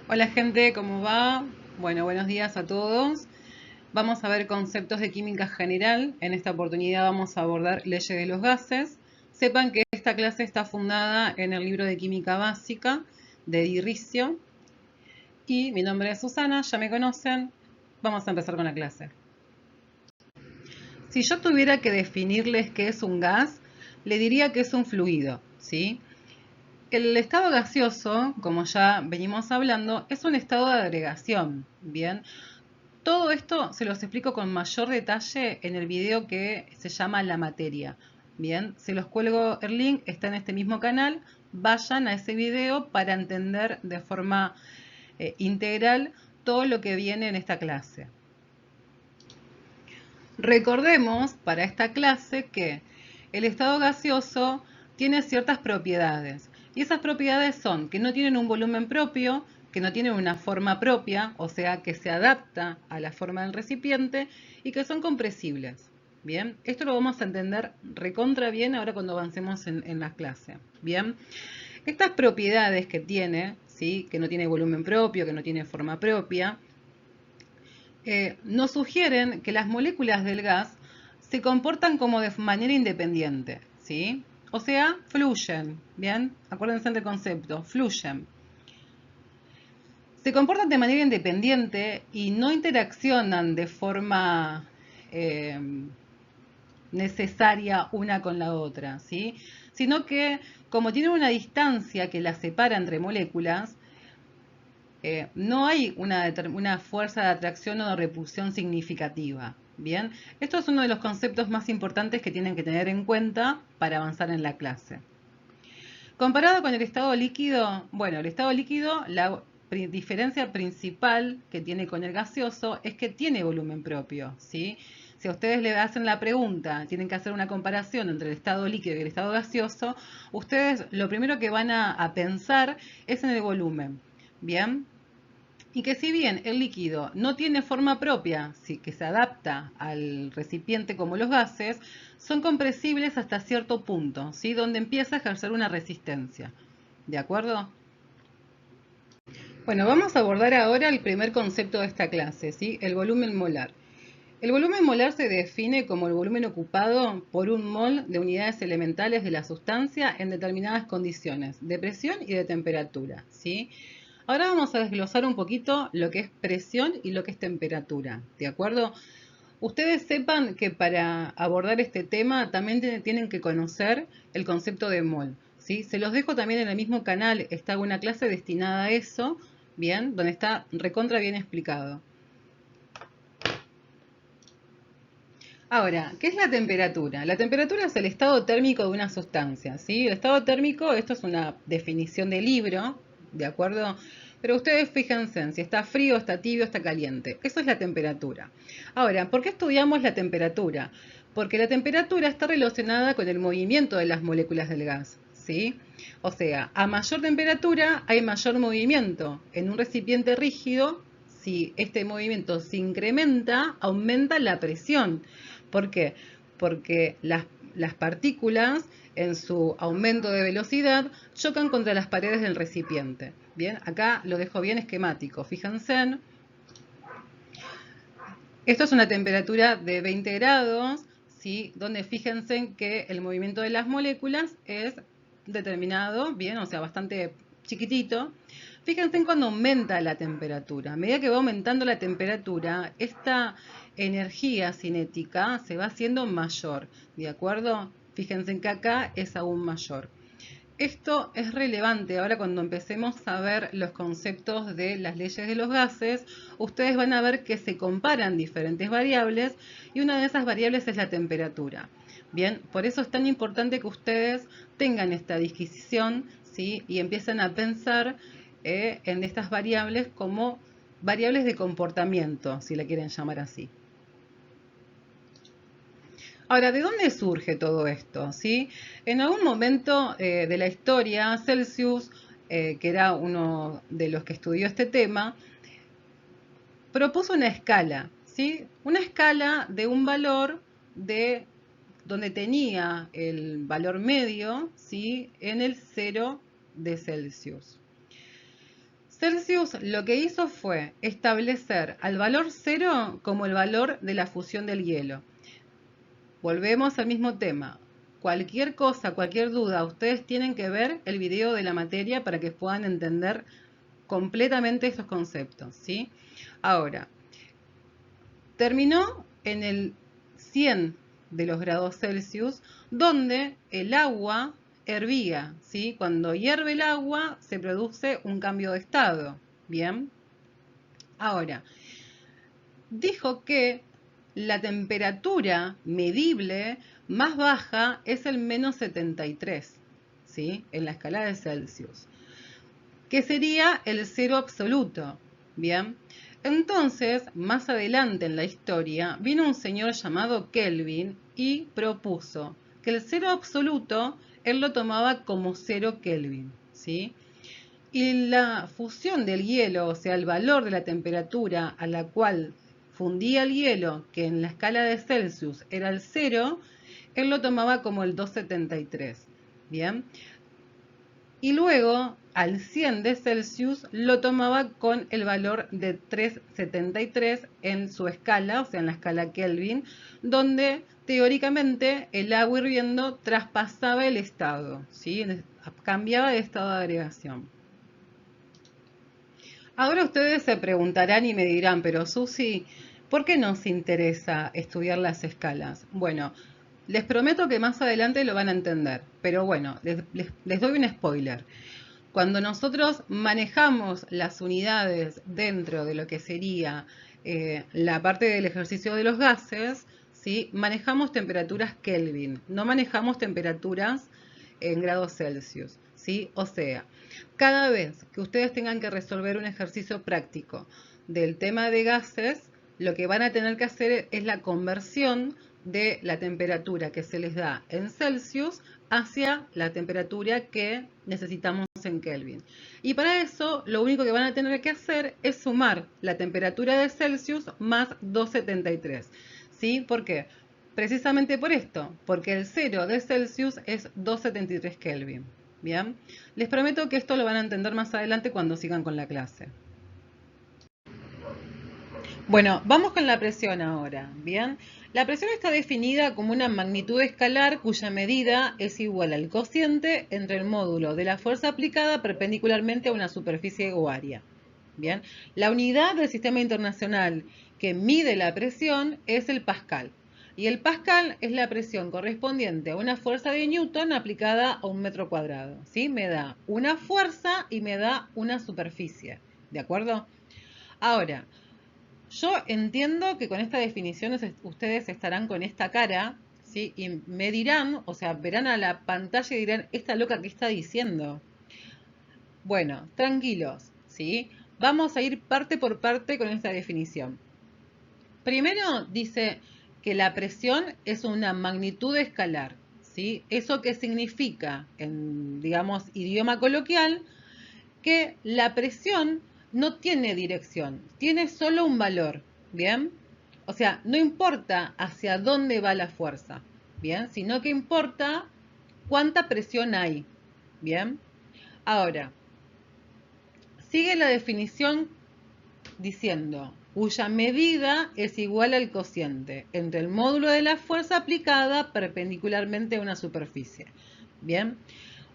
Hola gente, ¿cómo va? Bueno, buenos días a todos. Vamos a ver conceptos de química general. En esta oportunidad vamos a abordar leyes de los gases. Sepan que esta clase está fundada en el libro de química básica de Di Riccio. Y mi nombre es Susana, ya me conocen. Vamos a empezar con la clase. Si yo tuviera que definirles qué es un gas, le diría que es un fluido, ¿sí? El estado gaseoso, como ya venimos hablando, es un estado de agregación, ¿bien? Todo esto se los explico con mayor detalle en el video que se llama La materia. Bien, se los cuelgo el link, está en este mismo canal. Vayan a ese video para entender de forma integral todo lo que viene en esta clase. Recordemos para esta clase que el estado gaseoso tiene ciertas propiedades. Y esas propiedades son que no tienen un volumen propio, que no tienen una forma propia, o sea, que se adapta a la forma del recipiente y que son compresibles. Bien, esto lo vamos a entender recontra bien ahora cuando avancemos en la clase. Bien, estas propiedades que tiene, ¿sí? Que no tiene volumen propio, que no tiene forma propia, nos sugieren que las moléculas del gas se comportan como de manera independiente, ¿sí? O sea, fluyen, ¿bien? Acuérdense del concepto, fluyen. Se comportan de manera independiente y no interaccionan de forma eh, necesaria una con la otra, ¿sí? Sino que como tienen una distancia que las separa entre moléculas, no hay una fuerza de atracción o de repulsión significativa. Bien, esto es uno de los conceptos más importantes que tienen que tener en cuenta para avanzar en la clase. Comparado con el estado líquido, bueno, el estado líquido, la diferencia principal que tiene con el gaseoso es que tiene volumen propio, ¿sí? Si a ustedes le hacen la pregunta, tienen que hacer una comparación entre el estado líquido y el estado gaseoso, ustedes lo primero que van a pensar es en el volumen, ¿bien? Y que si bien el líquido no tiene forma propia, sí, que se adapta al recipiente como los gases, son compresibles hasta cierto punto, ¿sí? Donde empieza a ejercer una resistencia. ¿De acuerdo? Bueno, vamos a abordar ahora el primer concepto de esta clase, ¿sí? El volumen molar. El volumen molar se define como el volumen ocupado por un mol de unidades elementales de la sustancia en determinadas condiciones de presión y de temperatura, ¿sí? Ahora vamos a desglosar un poquito lo que es presión y lo que es temperatura, ¿de acuerdo? Ustedes sepan que para abordar este tema también tienen que conocer el concepto de mol, ¿sí? Se los dejo también en el mismo canal, está una clase destinada a eso, bien, donde está recontra bien explicado. Ahora, ¿qué es la temperatura? La temperatura es el estado térmico de una sustancia, ¿sí? El estado térmico, esto es una definición de libro, ¿de acuerdo? Pero ustedes fíjense en si está frío, está tibio, está caliente. Eso es la temperatura. Ahora, ¿por qué estudiamos la temperatura? Porque la temperatura está relacionada con el movimiento de las moléculas del gas, ¿sí? O sea, a mayor temperatura hay mayor movimiento. En un recipiente rígido, si este movimiento se incrementa, aumenta la presión. ¿Por qué? Porque las partículas en su aumento de velocidad chocan contra las paredes del recipiente. Bien, acá lo dejo bien esquemático. Fíjense, esto es una temperatura de 20 grados, ¿sí? Donde fíjense que el movimiento de las moléculas es determinado, bien, o sea, bastante chiquitito. Fíjense en cuando aumenta la temperatura. A medida que va aumentando la temperatura, esta energía cinética se va haciendo mayor, ¿de acuerdo? Fíjense en que acá es aún mayor. Esto es relevante ahora cuando empecemos a ver los conceptos de las leyes de los gases. Ustedes van a ver que se comparan diferentes variables y una de esas variables es la temperatura. Bien, por eso es tan importante que ustedes tengan esta disquisición, ¿sí? Y empiecen a pensar en estas variables como variables de comportamiento, si la quieren llamar así. Ahora, ¿de dónde surge todo esto? ¿Sí? En algún momento de la historia, Celsius, que era uno de los que estudió este tema, propuso una escala, ¿sí? Una escala de un valor de donde tenía el valor medio, ¿sí? En el 0 de Celsius. Celsius lo que hizo fue establecer al valor 0 como el valor de la fusión del hielo. Volvemos al mismo tema. Cualquier cosa, cualquier duda, ustedes tienen que ver el video de la materia para que puedan entender completamente estos conceptos, ¿sí? Ahora, terminó en el 100 de los grados Celsius, donde el agua hervía, ¿sí? Cuando hierve el agua se produce un cambio de estado, ¿bien? Ahora, dijo que la temperatura medible más baja es el -73, ¿sí? En la escala de Celsius, que sería el cero absoluto, ¿bien? Entonces, más adelante en la historia, vino un señor llamado Kelvin y propuso que el cero absoluto él lo tomaba como 0 Kelvin, ¿sí? Y la fusión del hielo, o sea, el valor de la temperatura a la cual fundía el hielo, que en la escala de Celsius era el 0, él lo tomaba como el 273, ¿bien? Y luego, al 100 de Celsius, lo tomaba con el valor de 373 en su escala, o sea, en la escala Kelvin, donde teóricamente el agua hirviendo traspasaba el estado, ¿sí? Cambiaba de estado de agregación. Ahora ustedes se preguntarán y me dirán, pero Susi, ¿por qué nos interesa estudiar las escalas? Bueno, les prometo que más adelante lo van a entender, pero bueno, les doy un spoiler. Cuando nosotros manejamos las unidades dentro de lo que sería la parte del ejercicio de los gases, ¿sí? Manejamos temperaturas Kelvin, no manejamos temperaturas en grados Celsius, ¿sí? O sea, cada vez que ustedes tengan que resolver un ejercicio práctico del tema de gases, lo que van a tener que hacer es la conversión de la temperatura que se les da en Celsius hacia la temperatura que necesitamos en Kelvin. Y para eso, lo único que van a tener que hacer es sumar la temperatura de Celsius más 273. ¿Sí? ¿Por qué? Precisamente por esto, porque el 0 de Celsius es 273 Kelvin. ¿Bien? Les prometo que esto lo van a entender más adelante cuando sigan con la clase. Bueno, vamos con la presión ahora, ¿bien? La presión está definida como una magnitud escalar cuya medida es igual al cociente entre el módulo de la fuerza aplicada perpendicularmente a una superficie o área, ¿bien? La unidad del sistema internacional que mide la presión es el pascal. Y el pascal es la presión correspondiente a una fuerza de Newton aplicada a un metro cuadrado, ¿sí? Me da una fuerza y me da una superficie, ¿de acuerdo? Ahora, yo entiendo que con estas definiciones ustedes estarán con esta cara, ¿sí? Y me dirán, o sea, verán a la pantalla y dirán, ¿esta loca qué está diciendo? Bueno, tranquilos, ¿sí? Vamos a ir parte por parte con esta definición. Primero dice que la presión es una magnitud escalar, ¿sí? ¿Eso qué significa? En, digamos, idioma coloquial, que la presión no tiene dirección, tiene solo un valor, ¿bien? O sea, no importa hacia dónde va la fuerza, ¿bien? Sino que importa cuánta presión hay, ¿bien? Ahora, sigue la definición diciendo, cuya medida es igual al cociente entre el módulo de la fuerza aplicada perpendicularmente a una superficie. Bien,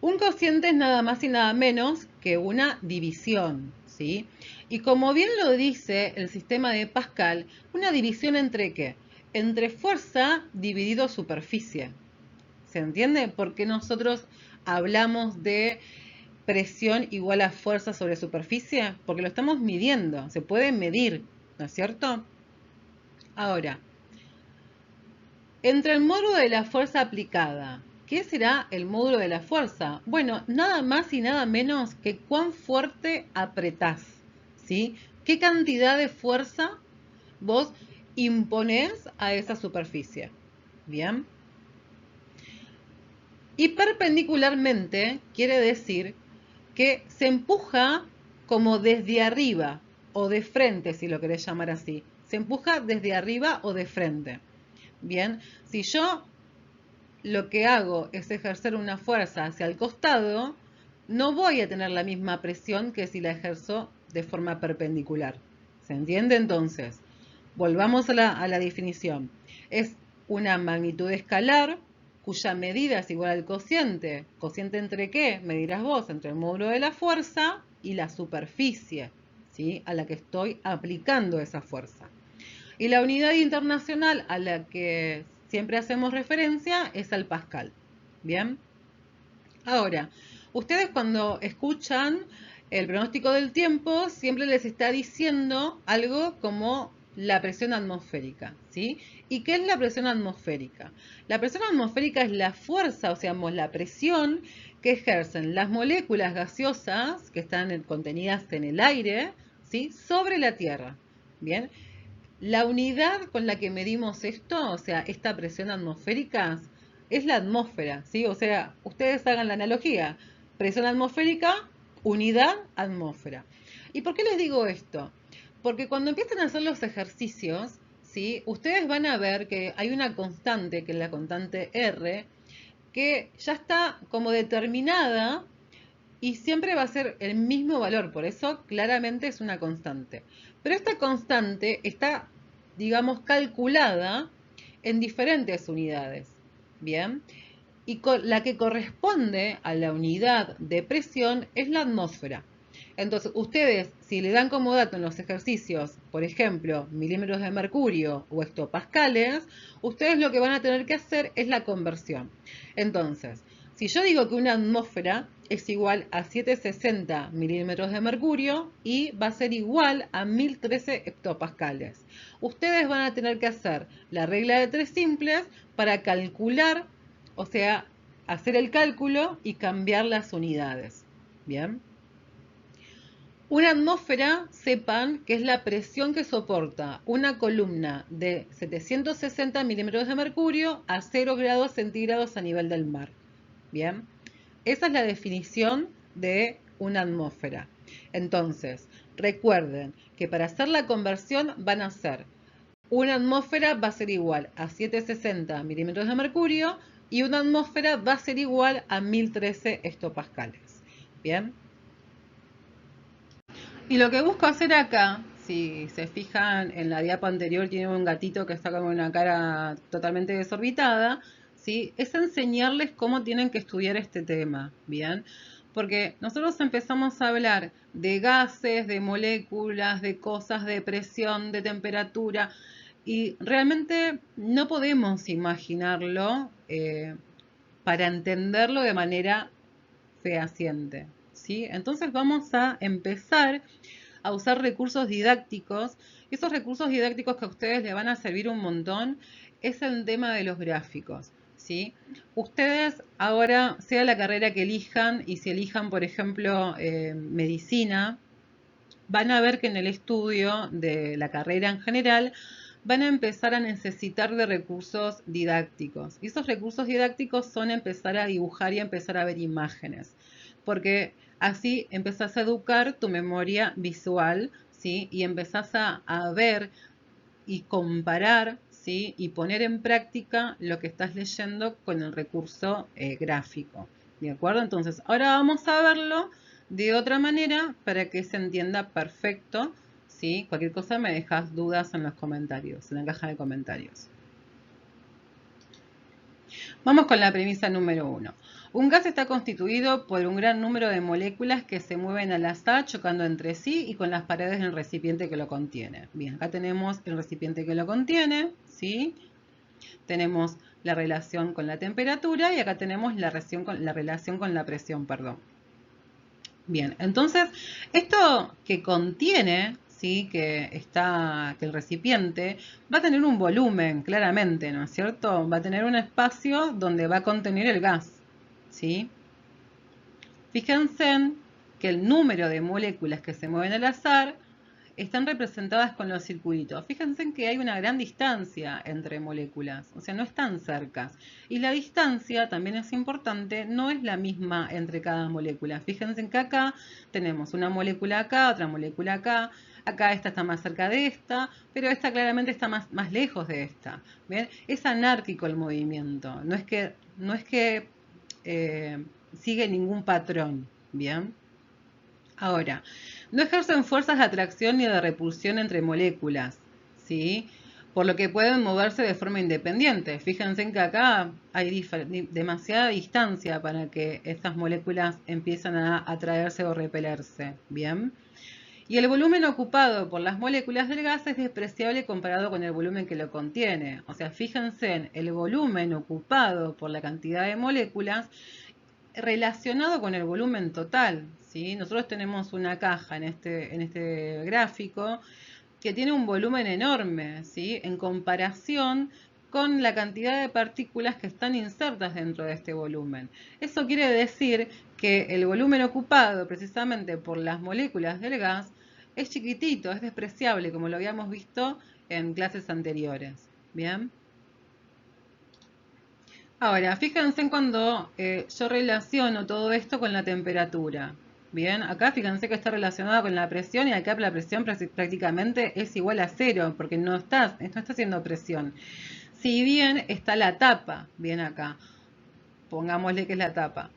un cociente es nada más y nada menos que una división, ¿sí? Y como bien lo dice el sistema de Pascal, una división ¿entre qué? Entre fuerza dividido superficie. ¿Se entiende? Porque nosotros hablamos de presión igual a fuerza sobre superficie, porque lo estamos midiendo, se puede medir, ¿no es cierto? Ahora, entre el módulo de la fuerza aplicada, ¿qué será el módulo de la fuerza? Bueno, nada más y nada menos que cuán fuerte apretás, ¿sí? ¿Qué cantidad de fuerza vos imponés a esa superficie? ¿Bien? Y perpendicularmente quiere decir que se empuja como desde arriba o de frente, si lo querés llamar así. Se empuja desde arriba o de frente. Bien, si yo lo que hago es ejercer una fuerza hacia el costado, no voy a tener la misma presión que si la ejerzo de forma perpendicular. ¿Se entiende entonces? Volvamos a la definición. Es una magnitud escalar cuya medida es igual al cociente. ¿Cociente entre qué? Me dirás vos, entre el módulo de la fuerza y la superficie, ¿sí?, a la que estoy aplicando esa fuerza. Y la unidad internacional a la que siempre hacemos referencia es al pascal. Bien. Ahora, ustedes cuando escuchan el pronóstico del tiempo, siempre les está diciendo algo como la presión atmosférica, ¿sí? ¿Y qué es la presión atmosférica? La presión atmosférica es la fuerza, o sea, la presión que ejercen las moléculas gaseosas que están contenidas en el aire, ¿sí?, sobre la Tierra. Bien. La unidad con la que medimos esto, o sea, esta presión atmosférica, es la atmósfera, ¿sí? O sea, ustedes hagan la analogía. Presión atmosférica, unidad, atmósfera. ¿Y por qué les digo esto? Porque cuando empiezan a hacer los ejercicios, ¿sí?, ustedes van a ver que hay una constante, que es la constante R, que ya está como determinada y siempre va a ser el mismo valor, por eso claramente es una constante. Pero esta constante está, digamos, calculada en diferentes unidades, ¿bien? Y la que corresponde a la unidad de presión es la atmósfera. Entonces, ustedes, si le dan como dato en los ejercicios, por ejemplo, milímetros de mercurio o hectopascales, ustedes lo que van a tener que hacer es la conversión. Entonces, si yo digo que una atmósfera es igual a 760 milímetros de mercurio y va a ser igual a 1013 hectopascales, ustedes van a tener que hacer la regla de tres simples para calcular, o sea, hacer el cálculo y cambiar las unidades. Bien. Una atmósfera, sepan que es la presión que soporta una columna de 760 milímetros de mercurio a 0 grados centígrados a nivel del mar. Bien, esa es la definición de una atmósfera. Entonces, recuerden que para hacer la conversión van a hacer una atmósfera va a ser igual a 760 milímetros de mercurio y una atmósfera va a ser igual a 1013 hectopascales. Bien. Y lo que busco hacer acá, si se fijan en la diapo anterior, tiene un gatito que está con una cara totalmente desorbitada, ¿sí?, es enseñarles cómo tienen que estudiar este tema, ¿bien? Porque nosotros empezamos a hablar de gases, de moléculas, de cosas, de presión, de temperatura, y realmente no podemos imaginarlo para entenderlo de manera fehaciente, ¿sí? Entonces vamos a empezar a usar recursos didácticos. Y esos recursos didácticos que a ustedes les van a servir un montón es el tema de los gráficos, ¿sí? Ustedes ahora, sea la carrera que elijan, y si elijan, por ejemplo, medicina, van a ver que en el estudio de la carrera en general van a empezar a necesitar de recursos didácticos. Y esos recursos didácticos son empezar a dibujar y empezar a ver imágenes, porque así empezás a educar tu memoria visual, ¿sí?, y empezás a ver y comparar, ¿sí?, y poner en práctica lo que estás leyendo con el recurso gráfico. ¿De acuerdo? Entonces, ahora vamos a verlo de otra manera para que se entienda perfecto, ¿sí? Cualquier cosa me dejas dudas en los comentarios, en la caja de comentarios. Vamos con la premisa número 1. Un gas está constituido por un gran número de moléculas que se mueven al azar chocando entre sí y con las paredes del recipiente que lo contiene. Bien, acá tenemos el recipiente que lo contiene, ¿sí? Tenemos la relación con la temperatura y acá tenemos la relación con la presión, perdón. Bien, entonces, esto que contiene, ¿sí?, que el recipiente va a tener un volumen, claramente, ¿no es cierto? Va a tener un espacio donde va a contener el gas, ¿sí? Fíjense que el número de moléculas que se mueven al azar están representadas con los circulitos. Fíjense que hay una gran distancia entre moléculas, o sea, no están cercas. Y la distancia también es importante, no es la misma entre cada molécula. Fíjense que acá tenemos una molécula acá, otra molécula acá. Acá esta está más cerca de esta, pero esta claramente está más lejos de esta. ¿Ven? Es anárquico el movimiento, no es que sigue ningún patrón. Bien. Ahora, no ejercen fuerzas de atracción ni de repulsión entre moléculas, ¿sí? Por lo que pueden moverse de forma independiente. Fíjense en que acá hay demasiada distancia para que estas moléculas empiezan a atraerse o repelerse, ¿bien? Y el volumen ocupado por las moléculas del gas es despreciable comparado con el volumen que lo contiene. O sea, fíjense en el volumen ocupado por la cantidad de moléculas relacionado con el volumen total, ¿sí? Nosotros tenemos una caja en este gráfico que tiene un volumen enorme, ¿sí? En comparación con la cantidad de partículas que están insertas dentro de este volumen. Eso quiere decir que el volumen ocupado precisamente por las moléculas del gas es chiquitito, es despreciable, como lo habíamos visto en clases anteriores. ¿Bien? Ahora, fíjense en cuando yo relaciono todo esto con la temperatura. Bien, acá fíjense que está relacionado con la presión y acá la presión prácticamente es igual a cero porque no está haciendo presión. Si bien está la tapa, bien acá, pongámosle que es la tapa,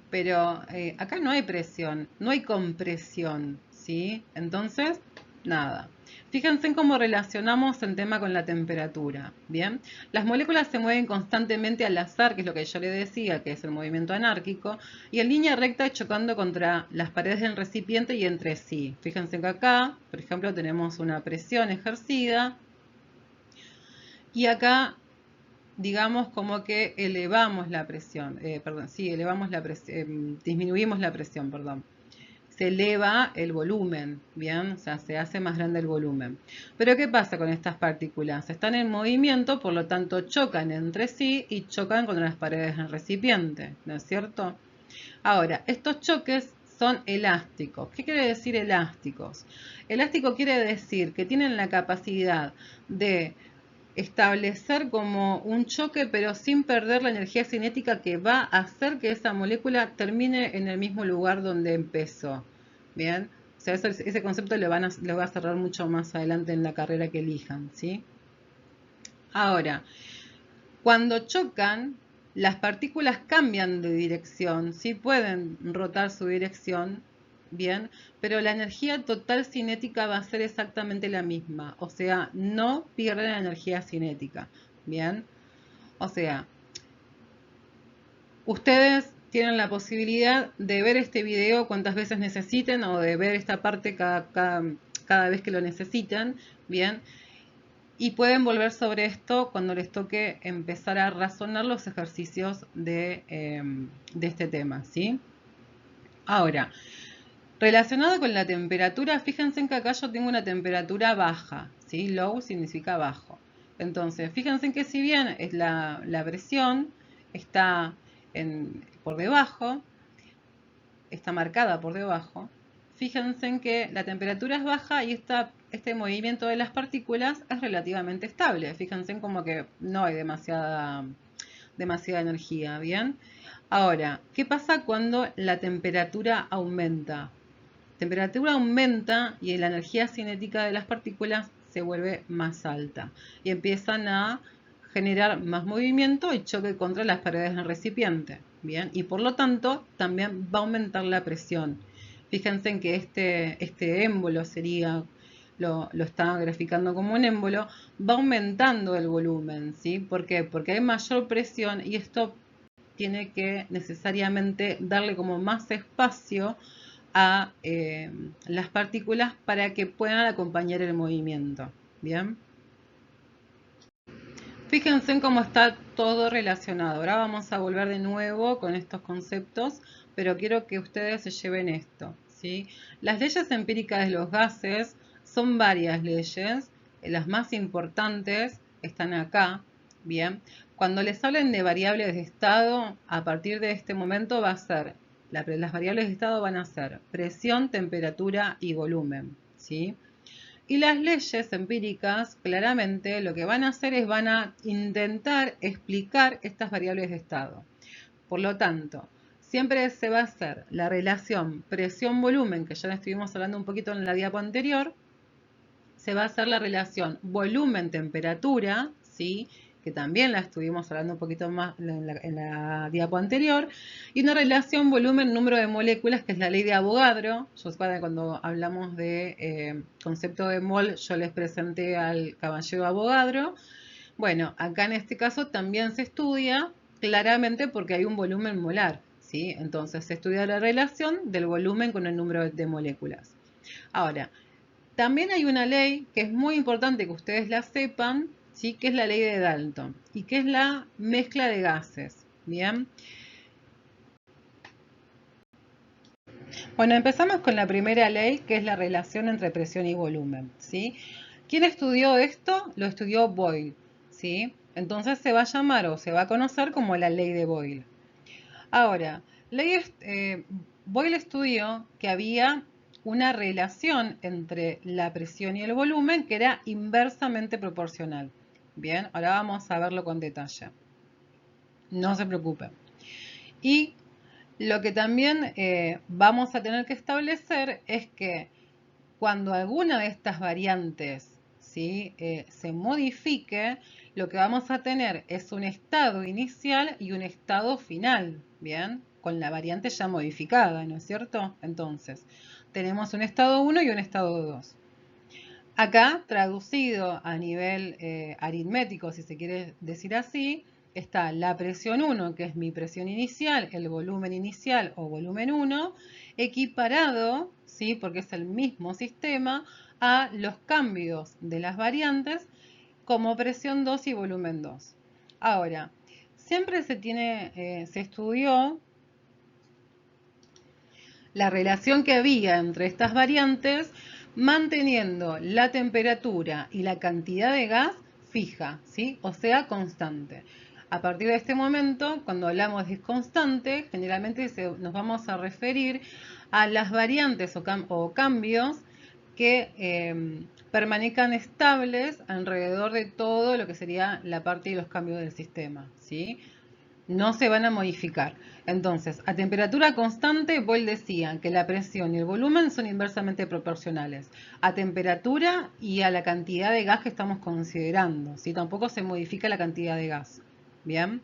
pero acá no hay presión, no hay compresión, ¿sí? Entonces, nada. Fíjense en cómo relacionamos el tema con la temperatura, ¿bien? Las moléculas se mueven constantemente al azar, que es lo que yo le decía, que es el movimiento anárquico, y en línea recta chocando contra las paredes del recipiente y entre sí. Fíjense que acá, por ejemplo, tenemos una presión ejercida, y acá digamos como que elevamos la presión, perdón, sí, elevamos la presión, disminuimos la presión, perdón. Se eleva el volumen, ¿bien? O sea, se hace más grande el volumen. Pero ¿qué pasa con estas partículas? Están en movimiento, por lo tanto chocan entre sí y chocan contra las paredes del recipiente, ¿no es cierto? Ahora, estos choques son elásticos. ¿Qué quiere decir elásticos? Elástico quiere decir que tienen la capacidad de establecer como un choque pero sin perder la energía cinética que va a hacer que esa molécula termine en el mismo lugar donde empezó. Bien, o sea, ese concepto lo va a cerrar mucho más adelante en la carrera que elijan, ¿sí? Ahora, cuando chocan, las partículas cambian de dirección, sí pueden rotar su dirección, bien, pero la energía total cinética va a ser exactamente la misma, o sea, no pierden la energía cinética, bien. O sea, ustedes tienen la posibilidad de ver este video cuantas veces necesiten o de ver esta parte cada vez que lo necesitan, bien. Y pueden volver sobre esto cuando les toque empezar a razonar los ejercicios de este tema, ¿sí? Ahora, relacionado con la temperatura, fíjense en que acá yo tengo una temperatura baja, ¿sí? Low significa bajo. Entonces, fíjense en que si bien es la presión está por debajo, está marcada por debajo, fíjense en que la temperatura es baja y este movimiento de las partículas es relativamente estable. Fíjense en como que no hay demasiada energía, ¿bien? Ahora, ¿qué pasa cuando la temperatura aumenta? La temperatura aumenta y la energía cinética de las partículas se vuelve más alta y empiezan a generar más movimiento y choque contra las paredes del recipiente. Bien, y por lo tanto también va a aumentar la presión. Fíjense en que este émbolo sería, lo está graficando como un émbolo, va aumentando el volumen, ¿sí? ¿Por qué? Porque hay mayor presión y esto tiene que necesariamente darle como más espacio a las partículas para que puedan acompañar el movimiento. Bien. Fíjense en cómo está todo relacionado. Ahora vamos a volver de nuevo con estos conceptos, pero quiero que ustedes se lleven esto, ¿sí? Las leyes empíricas de los gases son varias leyes. Las más importantes están acá, ¿bien? Cuando les hablen de variables de estado, a partir de este momento va a ser, las variables de estado van a ser presión, temperatura y volumen, ¿sí? Y las leyes empíricas, claramente, lo que van a hacer es van a intentar explicar estas variables de estado. Por lo tanto, siempre se va a hacer la relación presión-volumen, que ya la estuvimos hablando un poquito en la diapo anterior, se va a hacer la relación volumen-temperatura, ¿sí? que también la estuvimos hablando un poquito más en la diapo anterior, y una relación volumen-número de moléculas, que es la ley de Avogadro. Cuando hablamos de concepto de mol, yo les presenté al caballero Avogadro. Bueno, acá en este caso también se estudia claramente porque hay un volumen molar, ¿sí? Entonces se estudia la relación del volumen con el número de moléculas. Ahora, también hay una ley que es muy importante que ustedes la sepan, ¿sí? Que es la ley de Dalton y que es la mezcla de gases. Bien. Bueno, empezamos con la primera ley, que es la relación entre presión y volumen, ¿sí? ¿Quién estudió esto? Lo estudió Boyle, ¿sí? Entonces se va a llamar o se va a conocer como la ley de Boyle. Ahora, Boyle estudió que había una relación entre la presión y el volumen que era inversamente proporcional. Bien, ahora vamos a verlo con detalle. No se preocupen. Y lo que también vamos a tener que establecer es que cuando alguna de estas variantes, ¿sí? Se modifique, lo que vamos a tener es un estado inicial y un estado final, ¿bien? Con la variante ya modificada, ¿no es cierto? Entonces, tenemos un estado 1 y un estado 2. Acá, traducido a nivel aritmético, si se quiere decir así, está la presión 1, que es mi presión inicial, el volumen inicial o volumen 1, equiparado, ¿sí? Porque es el mismo sistema, a los cambios de las variantes como presión 2 y volumen 2. Ahora, siempre se estudió la relación que había entre estas variantes manteniendo la temperatura y la cantidad de gas fija, ¿sí? O sea, constante. A partir de este momento, cuando hablamos de constante, generalmente nos vamos a referir a las variantes o cambios que permanezcan estables alrededor de todo lo que sería la parte de los cambios del sistema, ¿sí? No se van a modificar. Entonces, a temperatura constante, Boyle decía que la presión y el volumen son inversamente proporcionales a temperatura y a la cantidad de gas que estamos considerando. ¿Sí? Tampoco se modifica la cantidad de gas. Bien.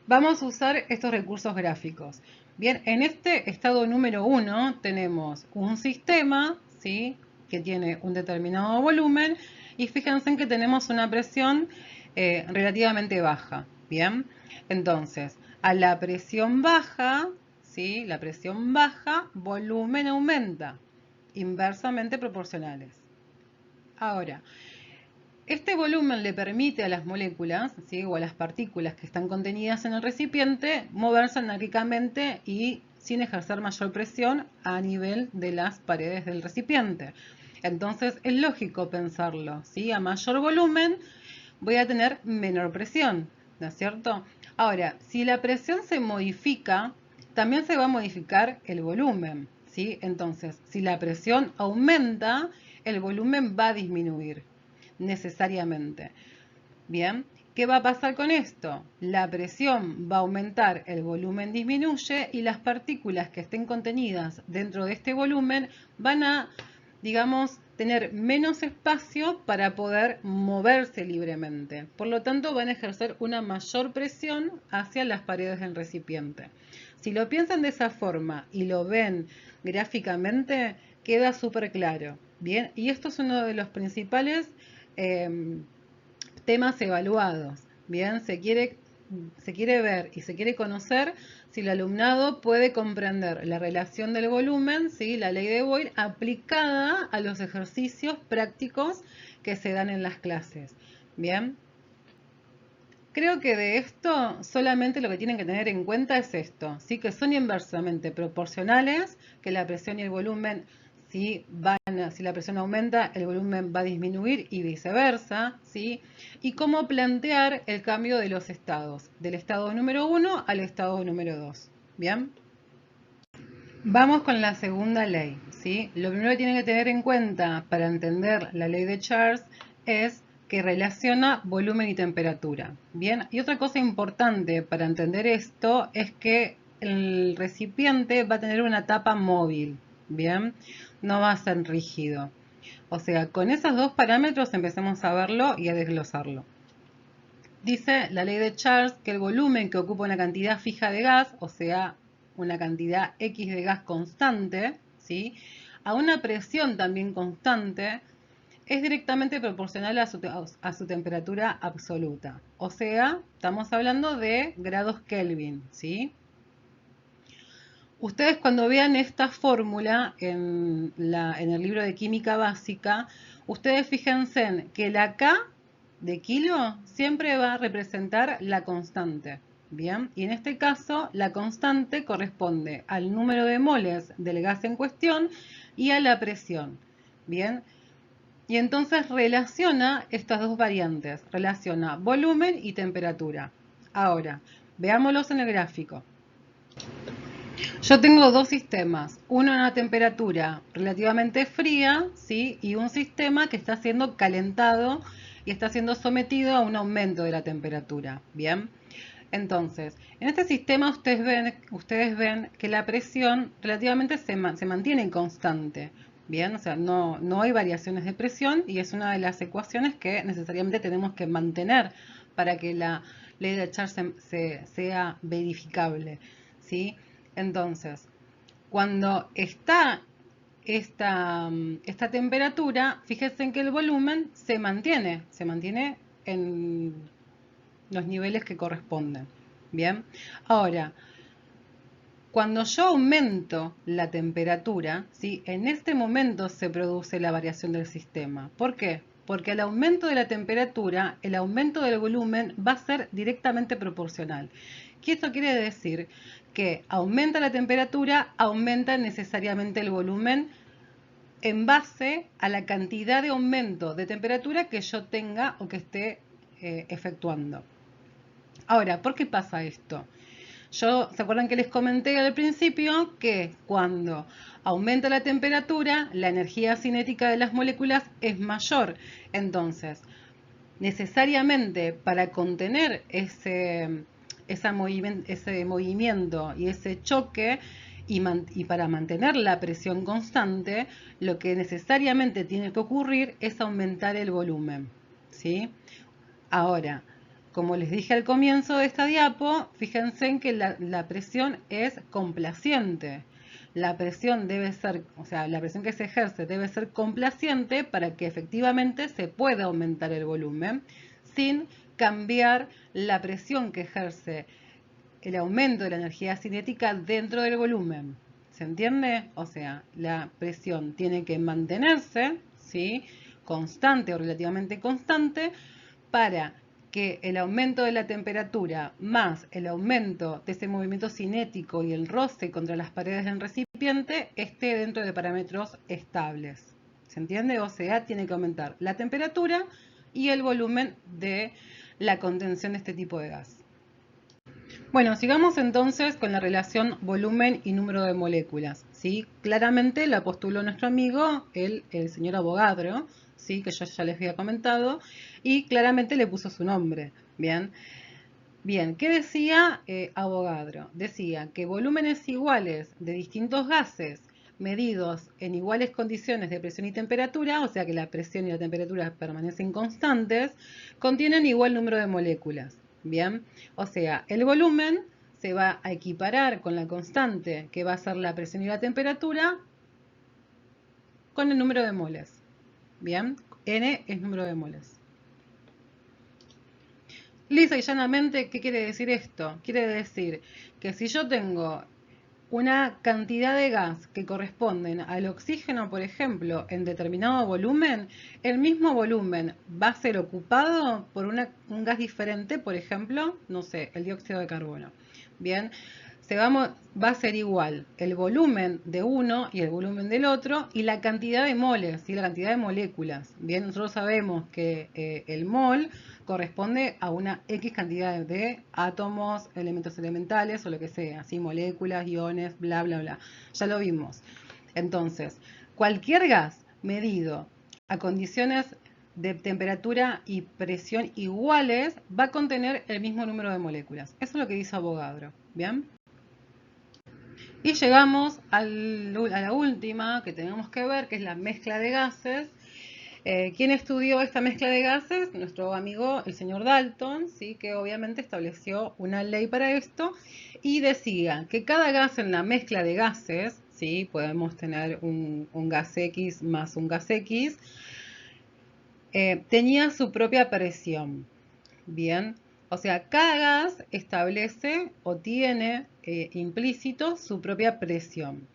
Vamos a usar estos recursos gráficos. Bien, en este estado número 1 tenemos un sistema, ¿sí? Que tiene un determinado volumen y fíjense en que tenemos una presión relativamente baja. Bien, entonces a la presión baja, ¿sí? La presión baja, volumen aumenta, inversamente proporcionales. Ahora, este volumen le permite a las moléculas, ¿sí? O a las partículas que están contenidas en el recipiente moverse anárquicamente y sin ejercer mayor presión a nivel de las paredes del recipiente. Entonces es lógico pensarlo, ¿sí? A mayor volumen voy a tener menor presión, ¿no es cierto? Ahora, si la presión se modifica, también se va a modificar el volumen, ¿sí? Entonces, si la presión aumenta, el volumen va a disminuir necesariamente. Bien, ¿qué va a pasar con esto? La presión va a aumentar, el volumen disminuye y las partículas que estén contenidas dentro de este volumen van a, digamos, tener menos espacio para poder moverse libremente. Por lo tanto, van a ejercer una mayor presión hacia las paredes del recipiente. Si lo piensan de esa forma y lo ven gráficamente, queda súper claro. Bien, y esto es uno de los principales temas evaluados. Bien, se quiere ver y se quiere conocer si el alumnado puede comprender la relación del volumen, ¿sí? La ley de Boyle, aplicada a los ejercicios prácticos que se dan en las clases. Bien. Creo que de esto solamente lo que tienen que tener en cuenta es esto, ¿sí? Que son inversamente proporcionales, que la presión y el volumen, si la presión aumenta, el volumen va a disminuir y viceversa, ¿sí? Y cómo plantear el cambio de los estados, del estado número 1 al estado número 2. ¿Bien? Vamos con la segunda ley, ¿sí? Lo primero que tienen que tener en cuenta para entender la ley de Charles es que relaciona volumen y temperatura. Bien, y otra cosa importante para entender esto es que el recipiente va a tener una tapa móvil, bien, no va a ser rígido. O sea, con esos dos parámetros empecemos a verlo y a desglosarlo. Dice la ley de Charles que el volumen que ocupa una cantidad fija de gas, o sea, una cantidad X de gas constante, ¿sí?, a una presión también constante, es directamente proporcional a su temperatura absoluta. O sea, estamos hablando de grados Kelvin, ¿sí? Ustedes cuando vean esta fórmula en el libro de química básica, ustedes fíjense en que la K de kilo siempre va a representar la constante. Bien, y en este caso la constante corresponde al número de moles del gas en cuestión y a la presión. Bien, y entonces relaciona estas dos variantes, relaciona volumen y temperatura. Ahora, veámoslos en el gráfico. Yo tengo dos sistemas, uno a una temperatura relativamente fría, ¿sí?, y un sistema que está siendo calentado y está siendo sometido a un aumento de la temperatura. Bien, entonces, en este sistema ustedes ven que la presión relativamente se mantiene constante. Bien, o sea, no hay variaciones de presión y es una de las ecuaciones que necesariamente tenemos que mantener para que la ley de Charles sea verificable, ¿sí? Entonces, cuando está esta temperatura, fíjense en que el volumen se mantiene en los niveles que corresponden. Bien, ahora, cuando yo aumento la temperatura, ¿sí?, en este momento se produce la variación del sistema. ¿Por qué? Porque al aumento de la temperatura, el aumento del volumen va a ser directamente proporcional. ¿Qué esto quiere decir? Que aumenta la temperatura, aumenta necesariamente el volumen en base a la cantidad de aumento de temperatura que yo tenga o que esté efectuando. Ahora, ¿por qué pasa esto? ¿Se acuerdan que les comenté al principio que cuando aumenta la temperatura, la energía cinética de las moléculas es mayor? Entonces, necesariamente para contener ese movimiento y ese choque y para mantener la presión constante, lo que necesariamente tiene que ocurrir es aumentar el volumen, ¿sí? Ahora, como les dije al comienzo de esta diapo, fíjense en que la presión es complaciente. La presión debe ser, o sea, la presión que se ejerce debe ser complaciente para que efectivamente se pueda aumentar el volumen sin cambiar la presión que ejerce el aumento de la energía cinética dentro del volumen. ¿Se entiende? O sea, la presión tiene que mantenerse, ¿sí?, constante o relativamente constante para que el aumento de la temperatura más el aumento de ese movimiento cinético y el roce contra las paredes del recipiente esté dentro de parámetros estables. ¿Se entiende? O sea, tiene que aumentar la temperatura y el volumen de la contención de este tipo de gas. Bueno, sigamos entonces con la relación volumen y número de moléculas, ¿sí? Claramente la postuló nuestro amigo, el señor Avogadro, ¿sí?, que yo ya les había comentado, y claramente le puso su nombre. Bien, bien, ¿qué decía Avogadro? Decía que volúmenes iguales de distintos gases medidos en iguales condiciones de presión y temperatura, o sea que la presión y la temperatura permanecen constantes, contienen igual número de moléculas. Bien, o sea, el volumen se va a equiparar con la constante que va a ser la presión y la temperatura con el número de moles. Bien, N es número de moles. Lisa y llanamente, ¿qué quiere decir esto? Quiere decir que si yo tengo una cantidad de gas que corresponden al oxígeno, por ejemplo, en determinado volumen, el mismo volumen va a ser ocupado por un gas diferente, por ejemplo, no sé, el dióxido de carbono. Bien, va a ser igual el volumen de uno y el volumen del otro y la cantidad de moles y la cantidad de moléculas. Bien, nosotros sabemos que el mol corresponde a una X cantidad de átomos, elementos elementales o lo que sea, ¿sí?, moléculas, iones, bla, bla, bla. Ya lo vimos. Entonces, cualquier gas medido a condiciones de temperatura y presión iguales va a contener el mismo número de moléculas. Eso es lo que dice Avogadro. ¿Bien? Y llegamos a la última que tenemos que ver, que es la mezcla de gases. ¿Quién estudió esta mezcla de gases? Nuestro amigo el señor Dalton, ¿sí? Que obviamente estableció una ley para esto y decía que cada gas en la mezcla de gases, ¿sí? Podemos tener un gas X más un gas X, tenía su propia presión. Bien, o sea, cada gas establece o tiene implícito su propia presión.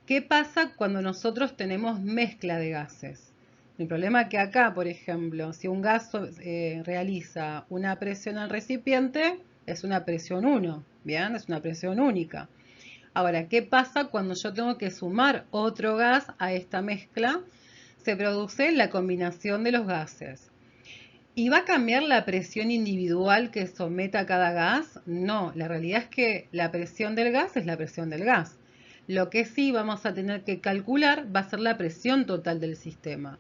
¿Qué pasa cuando nosotros tenemos mezcla de gases? El problema es que acá, por ejemplo, si un gas realiza una presión al recipiente, es una presión 1, ¿bien? Es una presión única. Ahora, ¿qué pasa cuando yo tengo que sumar otro gas a esta mezcla? Se produce la combinación de los gases. ¿Y va a cambiar la presión individual que someta cada gas? No, la realidad es que la presión del gas es la presión del gas. Lo que sí vamos a tener que calcular va a ser la presión total del sistema.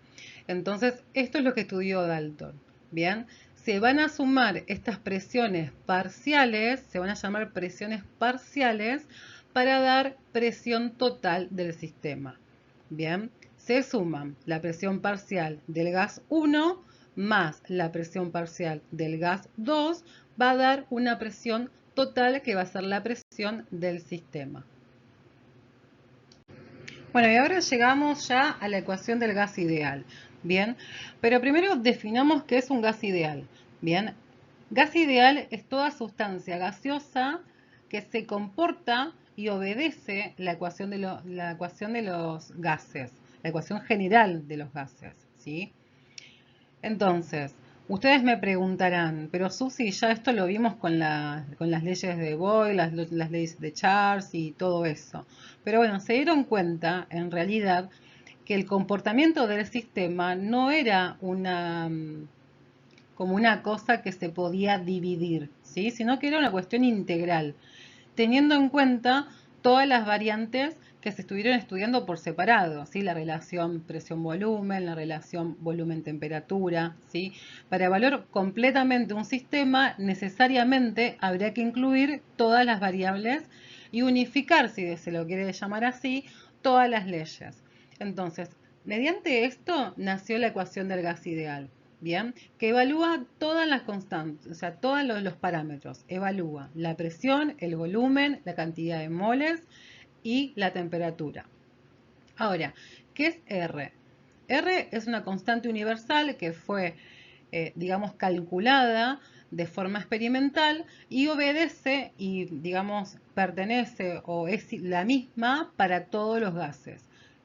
Entonces, esto es lo que estudió Dalton. Bien, se van a sumar estas presiones parciales, se van a llamar presiones parciales, para dar presión total del sistema. Bien, se suman la presión parcial del gas 1 más la presión parcial del gas 2 va a dar una presión total que va a ser la presión del sistema. Bueno, y ahora llegamos ya a la ecuación del gas ideal. Bien, pero primero definamos qué es un gas ideal. Bien, gas ideal es toda sustancia gaseosa que se comporta y obedece la ecuación de los gases, la ecuación general de los gases, ¿sí? Entonces, ustedes me preguntarán, pero Susi, ya esto lo vimos con las leyes de Boyle, las leyes de Charles y todo eso. Pero bueno, se dieron cuenta, en realidad, que el comportamiento del sistema no era como una cosa que se podía dividir, ¿sí? Sino que era una cuestión integral, teniendo en cuenta todas las variantes que se estuvieron estudiando por separado, ¿sí? La relación presión-volumen, la relación volumen-temperatura, ¿sí? Para evaluar completamente un sistema, necesariamente habría que incluir todas las variables y unificar, si se lo quiere llamar así, todas las leyes. Entonces, mediante esto nació la ecuación del gas ideal. Bien, que evalúa todas las constantes, o sea, todos los parámetros. Evalúa la presión, el volumen, la cantidad de moles y la temperatura. Ahora, ¿qué es R? R es una constante universal que fue, digamos, calculada de forma experimental y obedece y, digamos, pertenece o es la misma para todos los gases.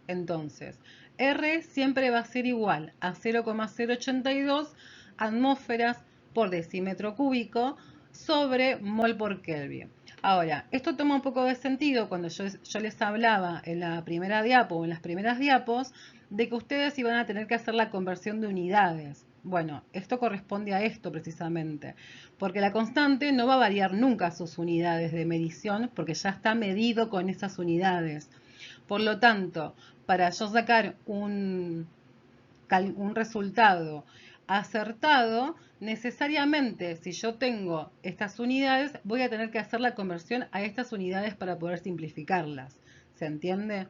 Entonces, R siempre va a ser igual a 0,082 atmósferas por decímetro cúbico sobre mol por Kelvin. Ahora, esto toma un poco de sentido cuando yo les hablaba en la primera diapo o en las primeras diapos de que ustedes iban a tener que hacer la conversión de unidades. Bueno, esto corresponde a esto precisamente, porque la constante no va a variar nunca sus unidades de medición porque ya está medido con esas unidades. Por lo tanto, para yo sacar un resultado acertado, necesariamente si yo tengo estas unidades, voy a tener que hacer la conversión a estas unidades para poder simplificarlas. ¿Se entiende?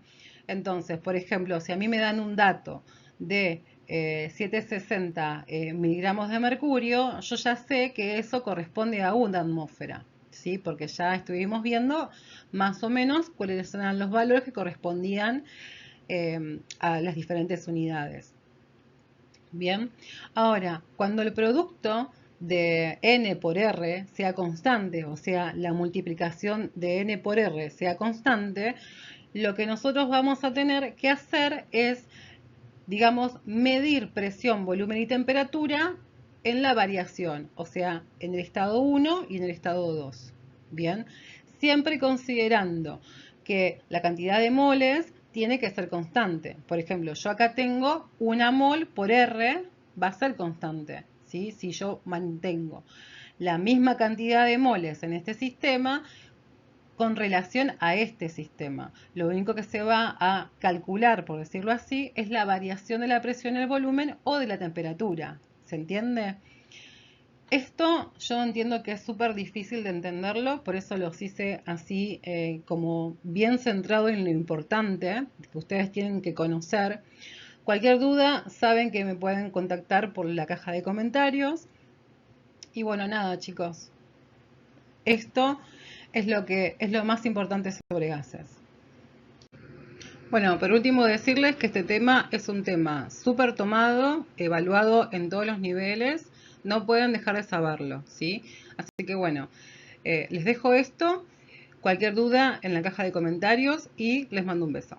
Entonces, por ejemplo, si a mí me dan un dato de 760 miligramos de mercurio, yo ya sé que eso corresponde a una atmósfera, ¿sí? Porque ya estuvimos viendo más o menos cuáles eran los valores que correspondían a las diferentes unidades. Bien, ahora, cuando el producto de n por r sea constante, o sea, la multiplicación de n por r sea constante, lo que nosotros vamos a tener que hacer es, digamos, medir presión, volumen y temperatura en la variación, o sea, en el estado 1 y en el estado 2. Bien, siempre considerando que la cantidad de moles tiene que ser constante. Por ejemplo, yo acá tengo una mol por R, va a ser constante, ¿sí? Si yo mantengo la misma cantidad de moles en este sistema con relación a este sistema. Lo único que se va a calcular, por decirlo así, es la variación de la presión, el volumen o de la temperatura. ¿Se entiende? Esto yo entiendo que es súper difícil de entenderlo, por eso los hice así como bien centrado en lo importante que ustedes tienen que conocer. Cualquier duda, saben que me pueden contactar por la caja de comentarios. Y bueno, nada, chicos. Esto es lo más importante sobre gases. Bueno, por último decirles que este tema es un tema súper tomado, evaluado en todos los niveles, no pueden dejar de saberlo, ¿sí? Así que bueno, les dejo esto, cualquier duda en la caja de comentarios y les mando un beso.